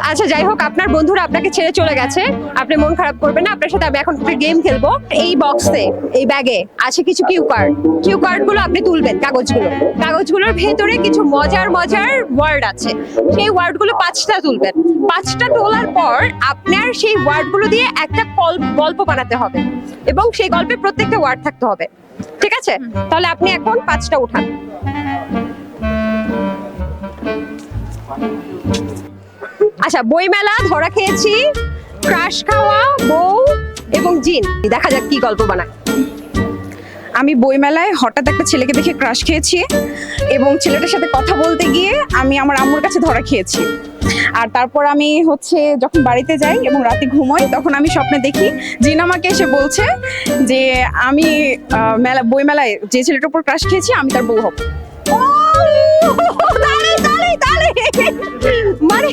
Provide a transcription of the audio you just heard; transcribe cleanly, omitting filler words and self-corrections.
আচ্ছা যাই হোক, আপনার বন্ধুরা আপনাকে ছেড়ে চলে গেছে, আপনি মন খারাপ করবেন না। আপনার সাথে আমি এখন একটা গেম খেলবো। এই বক্সে, এই ব্যাগে আছে কিছু কিউ কার্ড। কিউ কার্ড গুলো আপনি তুলবেন, কাগজগুলোর ভেতরে কিছু মজার মজার ওয়ার্ড আছে। সেই ওয়ার্ড গুলো 5টা তুলবেন। 5টা তোলার পর আপনার সেই ওয়ার্ড গুলো দিয়ে একটা গল্প বানাতে হবে, এবং সেই গল্পে প্রত্যেকটা ওয়ার্ড থাকতে হবে। ঠিক আছে, তাহলে আপনি এখন 5টা উঠান। আচ্ছা, বইমেলা, ধরা খেয়েছি, ক্রাশ খাওয়া, বউ এবং জিন। দেখা যাক কি গল্প বানায়। আমি বইমেলায় হঠাৎ একটা ছেলেকে দেখে ক্রাশ খেয়েছি এবং ছেলেটার সাথে কথা বলতে গিয়ে আমি আমার আম্মুর কাছে ধরা খেয়েছি। আর তারপর আমি যখন বাড়িতে যাই এবং রাতে ঘুমোই, তখন আমি স্বপ্নে দেখি জিন আমাকে এসে বলছে যে আমি বইমেলায় যে ছেলেটার উপর ক্রাশ খেয়েছি আমি তার বউ হব। মানে